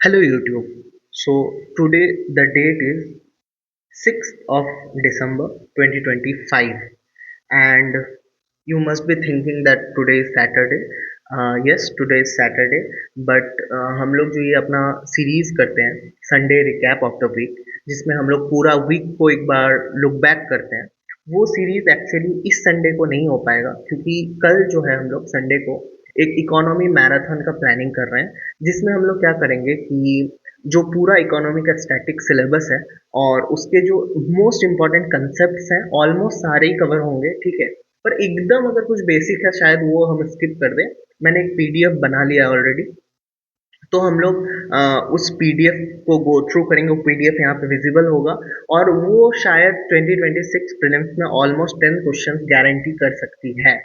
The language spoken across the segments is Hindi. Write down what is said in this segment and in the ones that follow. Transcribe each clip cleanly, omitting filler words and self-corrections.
Hello YouTube. So today the date is 6th of December 2025 and you must be thinking that today is Saturday. Yes, today is Saturday, but हम लोग जो ये अपना सीरीज करते हैं Sunday recap of the week, जिसमें हम लोग पूरा वीक को एक बार लुक बैक करते हैं, वो सीरीज एक्चुअली इस संडे को नहीं हो पाएगा क्योंकि कल जो है हम लोग संडे को एक इकोनॉमी मैराथन का प्लानिंग कर रहे हैं, जिसमें हम लोग क्या करेंगे कि जो पूरा इकोनॉमी का स्टैटिक सिलेबस है और उसके जो मोस्ट इम्पॉर्टेंट कंसेप्ट्स हैं ऑलमोस्ट सारे ही कवर होंगे, ठीक है। पर एकदम अगर कुछ बेसिक है शायद वो हम स्किप कर दें। मैंने एक पीडीएफ बना लिया ऑलरेडी, तो हम लोग उस पीडीएफ को गो थ्रू करेंगे। वो पीडीएफ यहाँ पे विजिबल होगा और वो शायद 2026 प्रीलिम्स में ऑलमोस्ट 10 क्वेश्चंस गारंटी कर सकती है,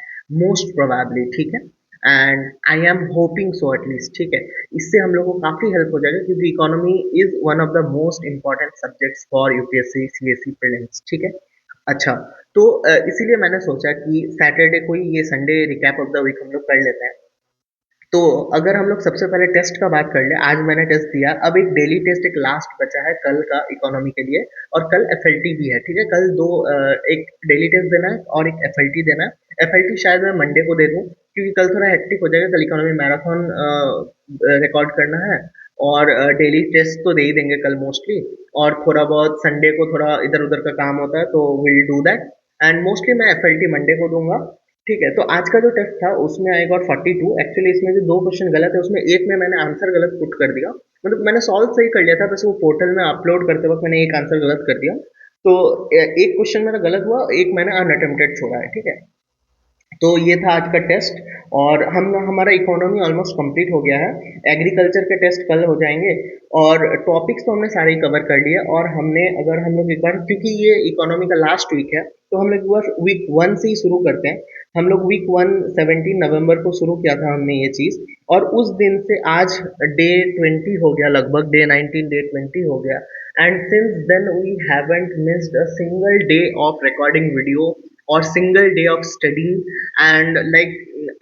मोस्ट प्रोबेबली, ठीक है। And I am hoping so at least, ठीक है। इससे हम लोग को काफ़ी हेल्प हो जाएगा क्योंकि economy is one of the most important subjects for UPSC CSC prelims, ठीक है। अच्छा, तो इसीलिए मैंने सोचा कि सैटरडे को ही ये Sunday recap of the week हम लोग कर लेते हैं। तो अगर हम लोग सबसे पहले टेस्ट का बात कर ले, आज मैंने टेस्ट दिया, अब एक डेली टेस्ट एक लास्ट बचा है कल का इकोनॉमी के लिए, और कल एफएलटी भी है, ठीक है। कल दो एक डेली टेस्ट देना है और एक एफएलटी देना है। एफएलटी शायद मैं मंडे को दे दूं क्योंकि कल थोड़ा हेक्टिक हो जाएगा, कल इकोनॉमी मैराथन रिकॉर्ड करना है और डेली टेस्ट तो दे ही देंगे कल मोस्टली, और थोड़ा बहुत संडे को थोड़ा इधर उधर का काम होता है तो will do that. And mostly मैं एफएलटी मंडे को दूंगा, ठीक है। तो आज का जो टेस्ट था उसमें आई गॉट 42। एक्चुअली इसमें जो दो क्वेश्चन गलत है उसमें एक में मैंने आंसर गलत पुट कर दिया, मतलब मैंने सॉल्व सही कर लिया था, बस वो पोर्टल में अपलोड करते वक्त मैंने एक आंसर गलत कर दिया। तो एक क्वेश्चन मेरा गलत हुआ, एक मैंने अनअटेम्प्टेड छोड़ा है, ठीक है। तो ये था आज का टेस्ट और हम हमारा इकोनॉमी ऑलमोस्ट कंप्लीट हो गया है। एग्रीकल्चर के टेस्ट कल हो जाएंगे और टॉपिक्स तो हमने सारे ही कवर कर लिए। और हमने अगर हम लोग एक बार, क्योंकि ये इकोनॉमी का लास्ट वीक है, तो हम लोग एक बार वीक वन से ही शुरू करते हैं। हम लोग वीक वन 17 नवंबर को शुरू किया था हमने ये चीज़, और उस दिन से आज डे 20 हो गया, लगभग डे 19 डे 20 हो गया। And since then we haven't missed a single day of recording video और single day of study. And like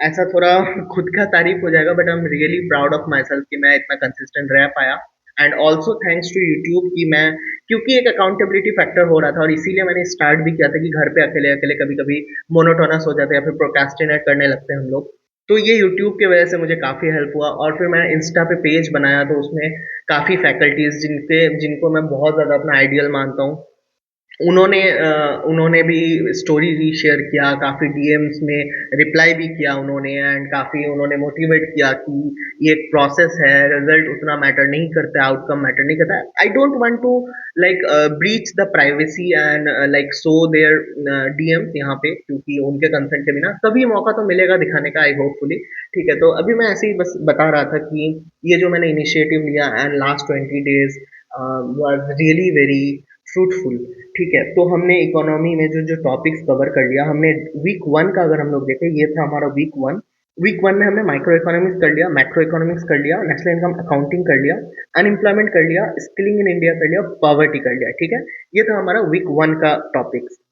ऐसा थोड़ा खुद का तारीफ हो जाएगा, but I am really proud of myself कि मैं इतना कंसिस्टेंट रह पाया। And also thanks to YouTube कि मैं, क्योंकि एक अकाउंटेबिलिटी फैक्टर हो रहा था और इसीलिए मैंने स्टार्ट भी किया था कि घर पे अकेले अकेले कभी कभी मोनोटोनस हो जाते हैं या फिर प्रोक्रेस्टिनेट करने लगते हैं हम लोग। तो ये यूट्यूब की वजह से मुझे काफ़ी हेल्प हुआ। और फिर मैंने इंस्टा पे पेज बनाया तो उसमें काफ़ी फैकल्टीज जिनको मैं बहुत ज़्यादा अपना आइडियल मानता हूँ, उन्होंने भी स्टोरी रीशेयर किया, काफ़ी डीएम्स में रिप्लाई भी किया उन्होंने, एंड काफ़ी उन्होंने मोटिवेट किया कि ये एक प्रोसेस है, रिजल्ट उतना मैटर नहीं करता, आउटकम मैटर नहीं करता। I don't want to like breach the privacy and like so their DMs यहाँ पे, क्योंकि उनके कंसेंट के बिना कभी मौका तो मिलेगा दिखाने का, आई होपफुली, ठीक है। तो अभी मैं ऐसे ही बस बता रहा था कि ये जो मैंने इनिशिएटिव लिया and last 20 days was really very fruitful, ठीक है। तो हमने इकोनॉमी में जो जो टॉपिक्स कवर कर लिया हमने। वीक वन का अगर हम लोग देखें, ये था हमारा वीक वन। वीक वन में हमने माइक्रो इकोनॉमिक्स कर लिया, मैक्रो इकोनॉमिक्स कर लिया, नेशनल इनकम अकाउंटिंग कर लिया, अनएम्प्लॉयमेंट कर लिया, स्किलिंग इन इंडिया कर लिया, पॉवर्टी कर लिया, ठीक है। ये था हमारा वीक वन का टॉपिक्स।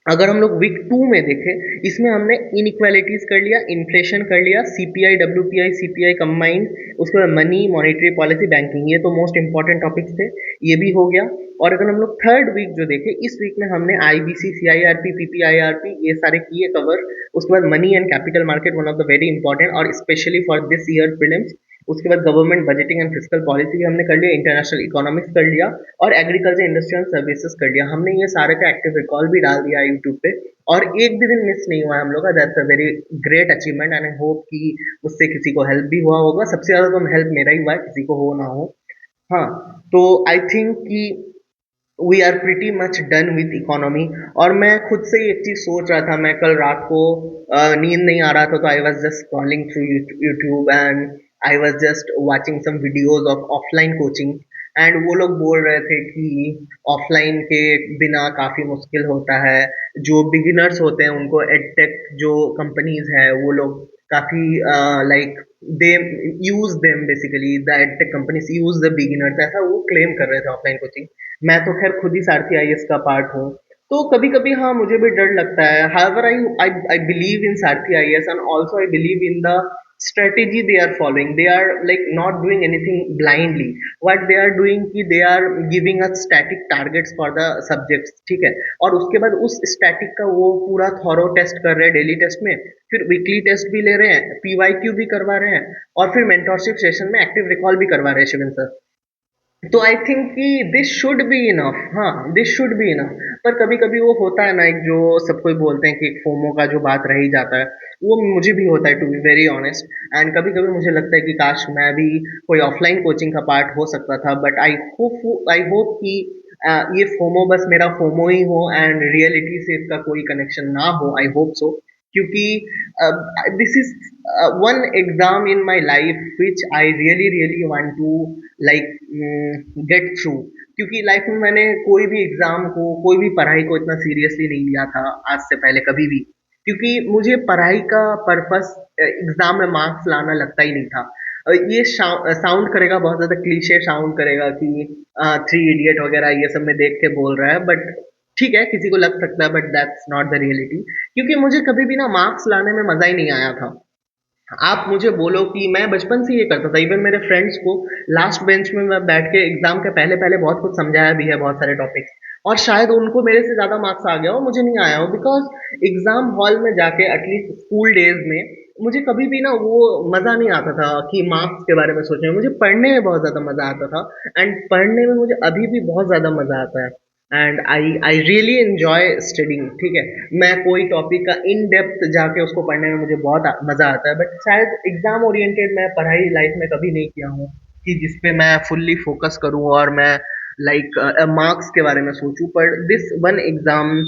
अगर हम लोग वीक टू में देखें, इसमें हमने इनइक्वालिटीज कर लिया, इन्फ्लेशन कर लिया, सीपीआई डब्ल्यूपीआई सीपीआई कंबाइंड, उसके बाद मनी, मॉनेटरी पॉलिसी, बैंकिंग, ये तो मोस्ट इंपॉर्टेंट टॉपिक्स थे, ये भी हो गया। और अगर हम लोग थर्ड वीक जो देखें, इस वीक में हमने आईबीसी, सीआईआरपी, पीपीआईआरपी, ये सारे किए कवर। उसके बाद money and capital market, one of the very important और specially for this year prelims. उसके बाद government budgeting and fiscal policy हमने कर लिया, इंटरनेशनल इकोनॉमिक्स कर लिया, और एग्रीकल्चर इंडस्ट्रियल सर्विसेज कर लिया हमने। ये सारे का एक्टिव रिकॉल भी डाल दिया यूट्यूब पे, और एक भी दिन मिस नहीं हुआ है हम लोग का। That's a very great achievement and I hope कि उससे किसी को हेल्प भी हुआ होगा। सबसे ज़्यादा तो हेल्प मेरा ही हुआ है, किसी को हो ना हो। हाँ, तो आई थिंक कि we are pretty much done with economy. और मैं खुद से ही एक चीज़ सोच रहा था, मैं कल रात को नींद नहीं आ रहा था, तो I was just scrolling through YouTube and I was just watching some videos of offline coaching. And वो लोग बोल रहे थे कि ऑफलाइन के बिना काफ़ी मुश्किल होता है, जो बिगिनर्स होते हैं उनको एडटेक जो कंपनीज है वो लोग काफ़ी like they use them, basically the edtech companies use the beginners, ऐसा वो क्लेम कर रहे थे ऑफलाइन कोचिंग। मैं तो खैर खुद ही सारथी आईएएस का पार्ट हूँ, तो कभी कभी हाँ मुझे भी डर लगता है। However I I believe in Sarathi IAS and also I believe in the strategy they are following. They are like not doing anything blindly. What they are doing कि they are giving us static targets for the subjects, ठीक है, और उसके बाद उस static का वो पूरा थॉरो टेस्ट कर रहे हैं डेली टेस्ट में, फिर वीकली टेस्ट भी ले रहे हैं, पीवाईक्यू भी करवा रहे हैं, और फिर मेंटोरशिप सेशन में एक्टिव रिकॉल भी करवा रहे हैं शिवन सर। तो आई थिंक कि दिस शुड बी इनफ, हाँ दिस शुड बी इनफ। पर कभी कभी वो होता है ना, एक जो सब कोई बोलते हैं कि एक फोमो का जो बात रह ही जाता है, वो मुझे भी होता है to be very honest. And कभी कभी मुझे लगता है कि काश मैं भी कोई ऑफलाइन कोचिंग का पार्ट हो सकता था, बट आई होप कि ये फोमो बस मेरा फोमो ही हो एंड रियलिटी से इसका कोई कनेक्शन ना हो, आई होप सो। क्योंकि this is one exam in my life which I really really want to like get through. क्योंकि लाइफ में मैंने कोई भी एग्जाम को, कोई भी पढ़ाई को इतना सीरियसली नहीं लिया था आज से पहले कभी भी। क्योंकि मुझे पढ़ाई का पर्पस एग्जाम में मार्क्स लाना लगता ही नहीं था। ये साउंड करेगा, बहुत ज्यादा क्लीशे साउंड करेगा कि थ्री इडियट वगैरह ये सब में देख के बोल रहा है, बट ठीक है किसी को लग सकता है, but that's not the reality. क्योंकि मुझे कभी भी ना मार्क्स लाने में मजा ही नहीं आया था। आप मुझे बोलो कि मैं बचपन से ये करता था, इवन मेरे फ्रेंड्स को लास्ट बेंच में मैं बैठ के एग्जाम के पहले पहले बहुत कुछ समझाया भी है, बहुत सारे टॉपिक्स, और शायद उनको मेरे से ज्यादा मार्क्स आ गया हो, मुझे नहीं आया हो, बिकॉज एग्जाम हॉल में जाके एटलीस्ट स्कूल डेज में मुझे कभी भी ना वो मजा नहीं आता था कि मार्क्स के बारे में सोचने में। मुझे पढ़ने में बहुत ज्यादा मजा आता था, एंड पढ़ने में मुझे अभी भी बहुत ज्यादा मजा आता है। And I really enjoy studying, ठीक है। मैं कोई टॉपिक का इन डेप्थ जाके उसको पढ़ने में मुझे बहुत मजा आता है, बट शायद एग्जाम ओरिएंटेड मैं पढ़ाई लाइफ में कभी नहीं किया हूँ कि जिसपे मैं फुल्ली फोकस करूँ और मैं लाइक मार्क्स के बारे में सोचूं। पर this one exam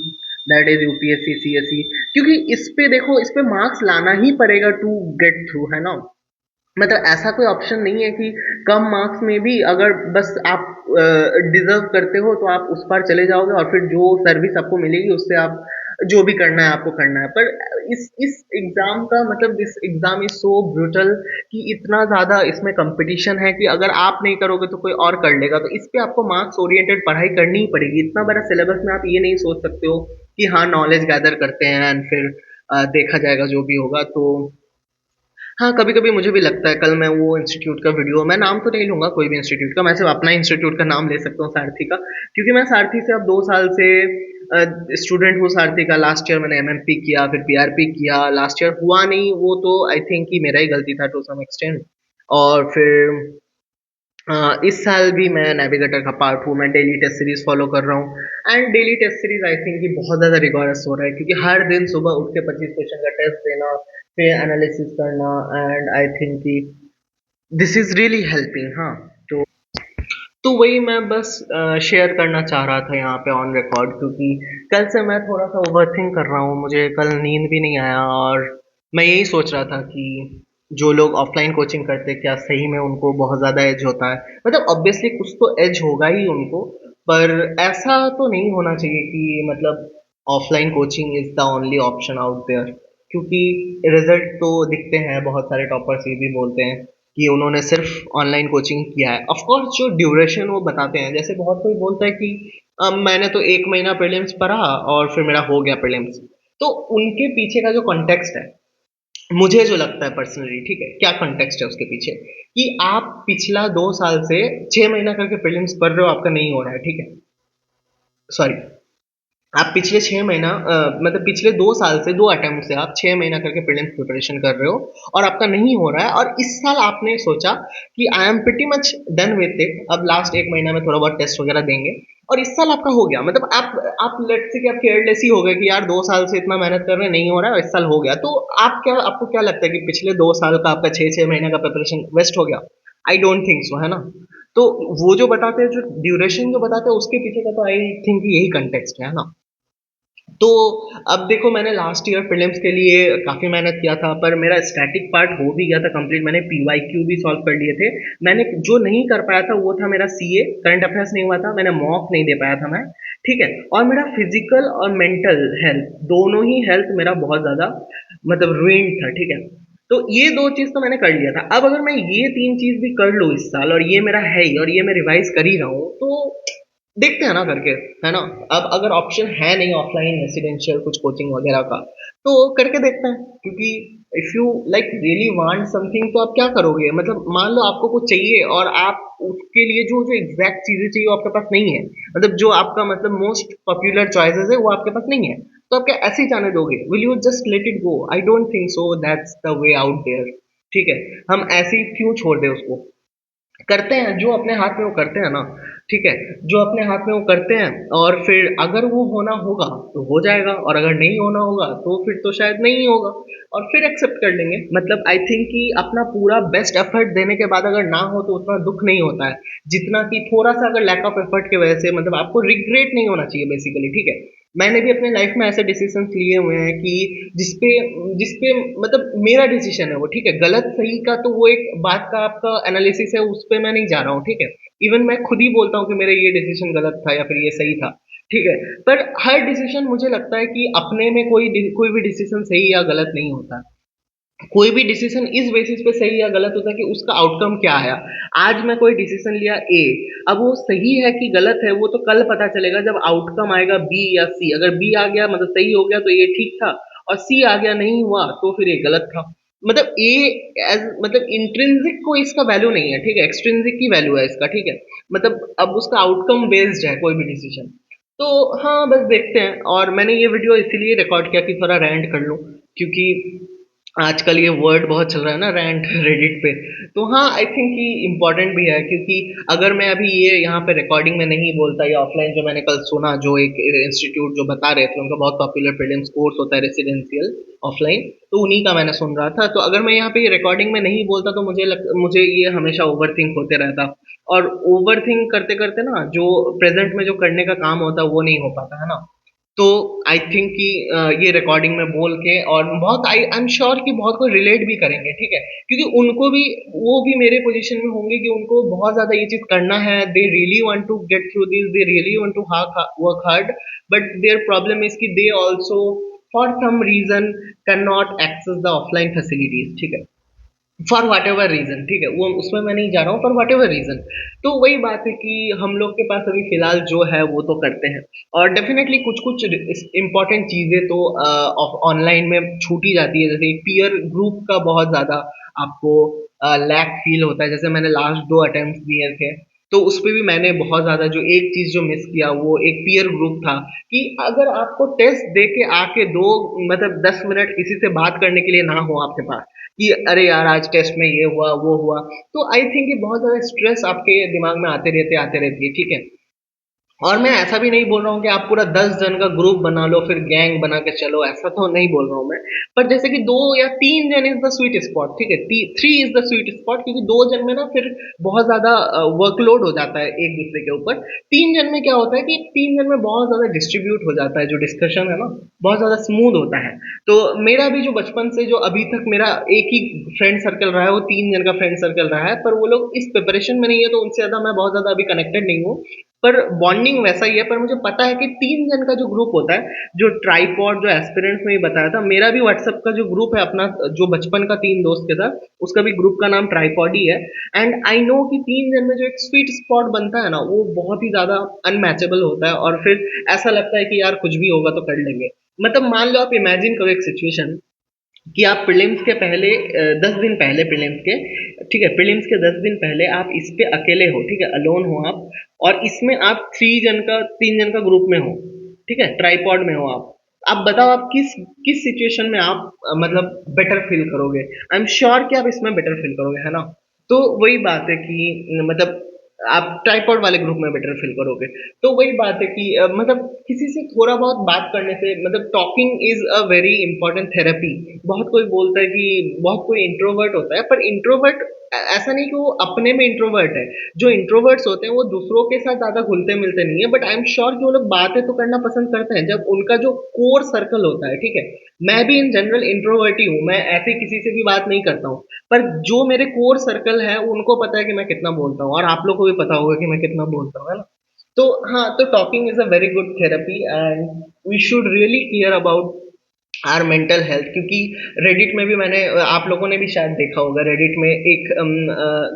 that is UPSC CSC, क्योंकि इस पे देखो, इस पे मार्क्स लाना ही पड़ेगा टू गेट थ्रू, है ना। मतलब ऐसा कोई ऑप्शन नहीं है कि कम मार्क्स में भी अगर बस आप डिजर्व करते हो तो आप उस पार चले जाओगे और फिर जो सर्विस आपको मिलेगी उससे आप जो भी करना है आपको करना है। पर इस एग्जाम का मतलब, this exam is so brutal कि इतना ज्यादा इसमें कंपटीशन है कि अगर आप नहीं करोगे तो कोई और कर लेगा। तो इस पे आपको मार्क्स ओरिएंटेड पढ़ाई करनी ही पड़ेगी। इतना बड़ा सिलेबस में आप ये नहीं सोच सकते हो कि हाँ नॉलेज गैदर करते हैं एंड फिर देखा जाएगा जो भी होगा। तो हाँ, कभी-कभी मुझे भी लगता है, कल मैं वो इंस्टीट्यूट का वीडियो, मैं नाम तो नहीं लूँगा कोई भी इंस्टीट्यूट का, मैं सिर्फ़ अपना इंस्टीट्यूट का नाम ले सकता हूँ, सारथी का। क्योंकि मैं सारथी से अब 2 साल से स्टूडेंट हूँ सारथी का। लास्ट ईयर मैंने एमएमपी किया, फिर पीआरपी किया, लास्ट ईयर हुआ नहीं, वो तो आई थिंक कि मेरा ही गलती था टू सम एक्सटेंट। और फिर इस साल भी मैं नेविगेटर का पार्ट हूँ, मैं डेली टेस्ट सीरीज फॉलो कर रहा हूँ। And daily test series I think कि बहुत ज़्यादा रिगोरस हो रहा है, क्योंकि हर दिन सुबह उठ के 25 क्वेश्चन का टेस्ट देना, फिर एनालिसिस करना, एंड आई थिंक कि दिस इज रियली हेल्पिंग। हाँ, तो वही मैं बस शेयर करना चाह रहा था यहाँ पे ऑन रिकॉर्ड, क्योंकि कल से मैं थोड़ा सा ओवरथिंक कर रहा हूँ, मुझे कल नींद भी नहीं आया, और मैं यही सोच रहा था कि जो लोग ऑफलाइन कोचिंग करते हैं क्या सही में उनको बहुत ज़्यादा एज होता है। मतलब ऑब्वियसली कुछ तो एज होगा ही उनको, पर ऐसा तो नहीं होना चाहिए कि मतलब offline coaching is the only option out there. क्योंकि रिजल्ट तो दिखते हैं, बहुत सारे टॉपर्स ये भी बोलते हैं कि उन्होंने सिर्फ ऑनलाइन कोचिंग किया है। ऑफ कोर्स जो ड्यूरेशन वो बताते हैं, जैसे बहुत कोई बोलता है कि मैंने तो 1 महीना प्रीलिम्स पढ़ा और फिर मेरा हो गया प्रीलिम्स। तो उनके पीछे का जो कॉन्टेक्स्ट है, मुझे जो लगता है पर्सनली, ठीक है, क्या कॉन्टेक्स्ट है उसके पीछे, कि आप पिछला 2 साल से 6 महीना करके प्रीलिम्स पढ़ रहे हो, आपका नहीं हो रहा है, ठीक है, सॉरी, आप पिछले 6 महीना मतलब पिछले 2 साल से 2 अटेम्प्ट से आप 6 महीना करके प्रीलिम्स प्रिपरेशन कर रहे हो और आपका नहीं हो रहा है, और इस साल आपने सोचा कि I am pretty much done with it, अब लास्ट 1 महीना में थोड़ा बहुत टेस्ट वगैरह देंगे, और इस साल आपका हो गया। मतलब आप लेट्स से कि आप केयरलेस ही हो गए कि यार 2 साल से इतना मेहनत कर रहे हैं, नहीं हो रहा है, और इस साल हो गया। तो आपको क्या लगता है कि पिछले 2 साल का आपका 6 6 महीना का प्रिपरेशन वेस्ट हो गया? आई डोंट थिंक सो, है ना। तो वो जो बताते हैं, जो ड्यूरेशन जो बताते हैं, उसके पीछे का तो आई थिंक यही कंटेक्स्ट है ना। तो अब देखो, मैंने लास्ट ईयर प्रीलिम्स के लिए काफ़ी मेहनत किया था, पर मेरा स्टैटिक पार्ट हो भी गया था कंप्लीट, मैंने पीवाईक्यू भी सॉल्व कर लिए थे। मैंने जो नहीं कर पाया था वो था मेरा सीए, करंट अफेयर्स नहीं हुआ था, मैंने मॉक नहीं दे पाया था मैं, ठीक है। और मेरा फिजिकल और मेंटल हेल्थ, दोनों ही हेल्थ मेरा बहुत ज़्यादा मतलब ruined था, ठीक है। तो ये 2 चीज़ तो मैंने कर लिया था। अब अगर मैं ये 3 चीज़ भी कर लूँ इस साल, और ये मेरा है ही, और ये मैं रिवाइज कर ही रहा हूँ, तो देखते हैं ना करके, है ना। अब अगर ऑप्शन है नहीं ऑफलाइन रेसिडेंशियल कुछ कोचिंग वगैरह का, तो करके देखते हैं। क्योंकि if you like really want something तो आप क्या करोगे? मतलब मान लो आपको कुछ चाहिए और आप उसके लिए जो जो एग्जैक्ट चीजें चाहिए वो आपके पास नहीं है, मतलब जो आपका मतलब मोस्ट पॉपुलर चॉइसेस है वो आपके पास नहीं है, तो आप क्या ऐसे ही जाने दोगे? Will you just let it go? I don't think so that's the way out there. ठीक है, हम ऐसे ही क्यों छोड़ दें उसको? करते हैं जो अपने हाथ में वो करते हैं ना। ठीक है, जो अपने हाथ में वो करते हैं, और फिर अगर वो होना होगा तो हो जाएगा, और अगर नहीं होना होगा तो फिर तो शायद नहीं होगा, और फिर एक्सेप्ट कर लेंगे। मतलब आई थिंक कि अपना पूरा बेस्ट एफर्ट देने के बाद अगर ना हो तो उतना दुख नहीं होता है जितना कि थोड़ा सा अगर लैक ऑफ एफर्ट की वजह से, मतलब आपको रिग्रेट नहीं होना चाहिए बेसिकली। ठीक है, मैंने भी अपने लाइफ में ऐसे डिसीजंस लिए हुए हैं कि जिसपे जिसपे मतलब मेरा डिसीजन है वो, ठीक है, गलत सही का तो वो एक बात का आपका एनालिसिस है, उस पे मैं नहीं जा रहा हूँ। ठीक है, इवन मैं खुद ही बोलता हूँ कि मेरा ये डिसीजन गलत था या फिर ये सही था। ठीक है, पर हर डिसीजन मुझे लगता है कि अपने में कोई भी डिसीजन सही या गलत नहीं होता। कोई भी डिसीजन इस बेसिस पे सही या गलत होता है कि उसका आउटकम क्या आया। आज मैं कोई डिसीजन लिया ए, अब वो सही है कि गलत है वो तो कल पता चलेगा जब आउटकम आएगा बी या सी। अगर बी आ गया मतलब सही हो गया तो ये ठीक था, और सी आ गया नहीं हुआ तो फिर ये गलत था। मतलब ए एज मतलब इंट्रिंसिक को इसका वैल्यू नहीं है, ठीक है, एक्सट्रिंसिक की वैल्यू है इसका। ठीक है, मतलब अब उसका आउटकम बेस्ड है कोई भी डिसीजन। तो हाँ, बस देखते हैं। और मैंने ये वीडियो इसीलिए रिकॉर्ड किया कि थोड़ा रेंट कर लूँ, क्योंकि आजकल ये वर्ड बहुत चल रहा है ना, रैंट रेडिट पे। तो हाँ, आई थिंक कि इम्पोर्टेंट भी है, क्योंकि अगर मैं अभी ये यहाँ पे रिकॉर्डिंग में नहीं बोलता, या ऑफलाइन जो मैंने कल सुना, जो एक इंस्टीट्यूट जो बता रहे थे, उनका बहुत पॉपुलर प्रीलिम्स कोर्स होता है रेसिडेंशियल ऑफलाइन, तो उन्हीं का मैंने सुन रहा था। तो अगर मैं यहाँ पे ये रिकॉर्डिंग में नहीं बोलता तो मुझे ये हमेशा ओवर थिंक होते रहता, और ओवर थिंक करते करते ना जो प्रेजेंट में जो करने का काम होता है वो नहीं हो पाता है ना। तो आई थिंक कि ये रिकॉर्डिंग में बोल के, और बहुत आई एम श्योर कि बहुत कोई रिलेट भी करेंगे। ठीक है, क्योंकि उनको भी, वो भी मेरे पोजीशन में होंगे कि उनको बहुत ज्यादा ये चीज करना है, they really want to get through this, they really want to work hard, but there problem is कि they also for some reason can not access the offline facilities. ठीक है, फॉर वट एवर रीजन। ठीक है, वो उसमें मैं नहीं जा रहा हूँ, फॉर वट एवर रीजन। तो वही बात है कि हम लोग के पास अभी फिलहाल जो है वो तो करते हैं, और डेफिनेटली कुछ कुछ इंपॉर्टेंट चीजें तो ऑनलाइन में छूटी जाती है, जैसे पीयर ग्रुप का बहुत ज्यादा आपको लैक फील होता है। जैसे मैंने लास्ट 2 अटेम्प्ट दिए थे, तो उस पे भी मैंने बहुत ज्यादा जो एक चीज जो मिस किया वो एक पीयर ग्रुप था। कि अगर आपको टेस्ट दे के आके दो मतलब 10 मिनट किसी से बात करने के लिए ना हो आपके पास, कि अरे यार आज टेस्ट में ये हुआ वो हुआ, तो आई थिंक ये बहुत ज्यादा स्ट्रेस आपके दिमाग में आते रहती है। ठीक है, और मैं ऐसा भी नहीं बोल रहा हूँ कि आप पूरा 10 जन का ग्रुप बना लो फिर गैंग बना के चलो, ऐसा तो नहीं बोल रहा हूँ मैं। पर जैसे कि 2 या 3 जन इज द स्वीट स्पॉट। ठीक है, 3 इज द स्वीट स्पॉट, क्योंकि 2 जन में ना फिर बहुत ज्यादा वर्कलोड हो जाता है एक दूसरे के ऊपर। 3 जन में क्या होता है कि 3 जन में बहुत ज्यादा डिस्ट्रीब्यूट हो जाता है, जो डिस्कशन है ना बहुत ज्यादा स्मूथ होता है। तो मेरा भी जो बचपन से जो अभी तक मेरा एक ही फ्रेंड सर्कल रहा है वो 3 जन का फ्रेंड सर्कल रहा है, पर वो लोग इस प्रिपरेशन में नहीं है, तो उनसे ज्यादा मैं बहुत ज्यादा अभी कनेक्टेड नहीं हूँ। पर बॉन्डिंग वैसा ही है। पर मुझे पता है कि 3 जन का जो ग्रुप होता है, जो ट्राईपॉड जो एस्पिरेंट्स में ही बताया था, मेरा भी व्हाट्सएप का जो ग्रुप है अपना, जो बचपन का 3 दोस्त के साथ, उसका भी ग्रुप का नाम ट्राईपॉड ही है। एंड आई नो कि 3 जन में जो एक स्वीट स्पॉट बनता है ना वो बहुत ही ज्यादा अनमैचेबल होता है, और फिर ऐसा लगता है कि यार कुछ भी होगा तो कर लेंगे। मतलब मान लो आप इमेजिन करो एक सिचुएशन कि आप प्रीलिम्स के पहले 10 दिन पहले प्रीलिम्स के, ठीक है, प्रीलिम्स के 10 दिन पहले आप इस पे अकेले हो, ठीक है, अलोन हो आप, और इसमें आप 3 जन का ग्रुप में हो, ठीक है, ट्राईपॉड में हो आप बताओ आप किस सिचुएशन में आप मतलब बेटर फील करोगे? आई एम श्योर कि आप इसमें बेटर फील करोगे, है ना? तो वही बात है कि मतलब आप ट्राइपॉड वाले ग्रुप में बेटर फील करोगे। तो वही बात है कि मतलब किसी से थोड़ा बहुत बात करने से, मतलब talking is a very important therapy. बहुत कोई बोलता है कि बहुत कोई इंट्रोवर्ट होता है, पर इंट्रोवर्ट ऐसा नहीं कि वो अपने में इंट्रोवर्ट है। जो इंट्रोवर्ट्स होते हैं वो दूसरों के साथ ज्यादा घुलते मिलते नहीं है, बट आई एम श्योर कि वो लोग बातें तो करना पसंद करते हैं जब उनका जो कोर सर्कल होता है। ठीक है, मैं भी इन जनरल इंट्रोवर्ट ही हूँ, मैं ऐसे किसी से भी बात नहीं करता हूँ, पर जो मेरे कोर सर्कल है उनको पता है कि मैं कितना बोलता हूँ, और आप लोग को भी पता होगा कि मैं कितना बोलता हूँ, है ना? तो हाँ, तो talking is a very good therapy, and we should really care about our mental health. क्योंकि रेडिट में भी मैंने, आप लोगों ने भी शायद देखा होगा, रेडिट में एक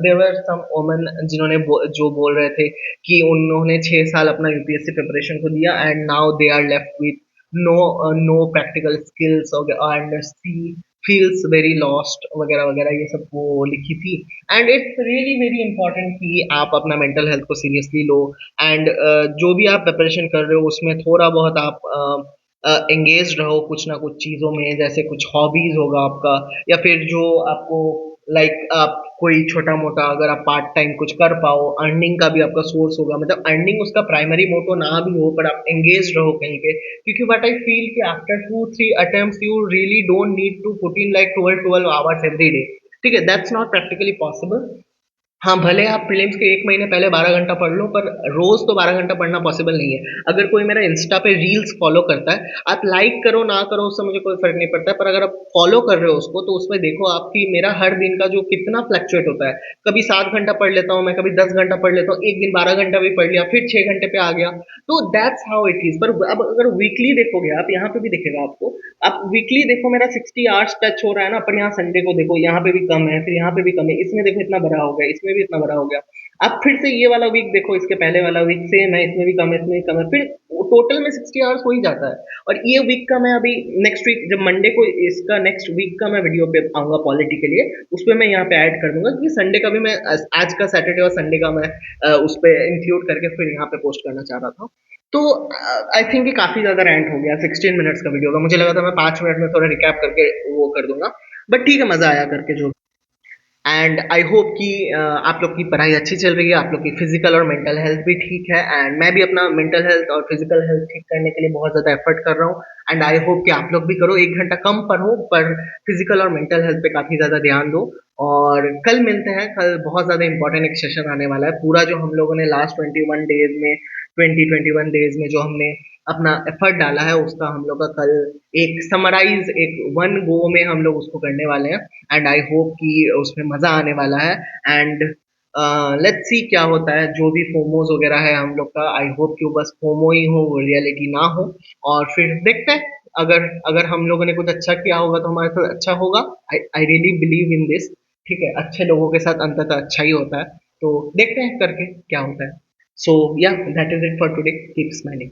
देयर वर सम वुमन जिन्होंने जो बोल रहे थे कि उन्होंने 6 साल अपना यूपीएससी प्रिपरेशन को दिया, and now they are left with no no practical skills and she feels very lost वगैरह वगैरह, ये सब वो लिखी थी। And it's really very important कि आप अपना मेंटल हेल्थ को सीरियसली लो। एंड जो भी आप प्रिपरेशन कर रहे हो उसमें थोड़ा बहुत आप एंगेज रहो कुछ ना कुछ चीज़ों में, जैसे कुछ हॉबीज होगा आपका, या फिर जो आपको आप कोई छोटा मोटा अगर आप पार्ट टाइम कुछ कर पाओ, अर्निंग का भी आपका सोर्स होगा, मतलब अर्निंग उसका प्राइमरी मोटो ना भी हो पर आप एंगेज रहो कहीं पे। क्योंकि व्हाट आई फील कि after 2-3 attempts you really don't need to put in like 12 hours every day. ठीक है, दैट्स नॉट प्रैक्टिकली पॉसिबल। हाँ, भले आप प्रीलिम्स के 1 महीने पहले 12 घंटा पढ़ लो, पर रोज़ तो 12 घंटा पढ़ना पॉसिबल नहीं है। अगर कोई मेरा इंस्टा पे रील्स फ़ॉलो करता है, आप लाइक करो ना करो उससे मुझे कोई फ़र्क नहीं पड़ता है, पर अगर आप फ़ॉलो कर रहे हो उसको तो उसमें देखो आपकी मेरा हर दिन का जो कितना फ्लक्चुएट होता है। कभी 7 घंटा पढ़ लेता हूँ मैं, कभी 10 घंटा पढ़ लेता हूँ, एक दिन 12 घंटा भी पढ़ लिया, फिर 6 घंटे पे आ गया। तो दैट्स हाउ इट इज़। पर अब अगर वीकली देखोगे आप, यहाँ पे भी दिखेगा आपको। आप वीकली देखो मेरा 60 आवर्स टच हो रहा है ना, पर यहाँ संडे को देखो यहाँ पे भी कम है, फिर यहाँ पे भी कम है, इसमें देखो इतना बड़ा हो गया, इसमें भी इतना बड़ा हो गया। आप फिर से ये वाला वीक देखो, इसके पहले वाला वीक सेम है, इसमें भी कम है, इसमें भी कम है, फिर टोटल में 60 आवर्स हो ही जाता है। और ये वीक का मैं अभी नेक्स्ट वीक जब मंडे को इसका नेक्स्ट वीक का मैं वीडियो पे आऊंगा पॉलिटी के लिए, उस पर मैं यहाँ पे ऐड कर दूंगा, क्योंकि संडे का भी मैं आज का सैटरडे और संडे का मैं उस पर इंक्लूड करके फिर यहाँ पे पोस्ट करना चाह रहा था। तो आई थिंक ये काफी ज्यादा रेंट हो गया, 16 मिनट्स का वीडियो होगा, मुझे लगा था मैं 5 मिनट में थोड़ा रिकैप करके वो कर दूंगा। बट ठीक है, मजा आया करके जो। एंड आई होप कि आप लोग की पढ़ाई अच्छी चल रही है, आप लोग की फिजिकल और मेंटल हेल्थ भी ठीक है, एंड मैं भी अपना मेंटल हेल्थ और फिजिकल हेल्थ ठीक करने के लिए बहुत ज़्यादा एफर्ट कर रहा हूँ। एंड आई होप कि आप लोग भी करो, 1 घंटा कम पढ़ो पर फिजिकल और मेंटल हेल्थ पे काफ़ी ज़्यादा ध्यान दो। और कल मिलते हैं, कल बहुत ज़्यादा इंपॉर्टेंट एक सेशन आने वाला है, पूरा जो हम लोगों ने लास्ट 21 डेज में जो हमने अपना एफर्ट डाला है उसका हम लोग का कल एक समराइज, एक वन गो में हम लोग उसको करने वाले हैं। एंड आई होप कि उसमें मज़ा आने वाला है। एंड लेट्स सी क्या होता है, जो भी फोमोज वगैरह है हम लोग का, आई होप कि वो बस फोमो ही हो, वो रियलिटी ना हो। और फिर देखते हैं, अगर अगर हम लोगों ने कुछ अच्छा किया होगा तो हमारे साथ अच्छा होगा। I really believe in this. ठीक है, अच्छे लोगों के साथ अंततः अच्छा ही होता है। तो देखते हैं करके क्या होता है। सो या that is it for today, keep smiling.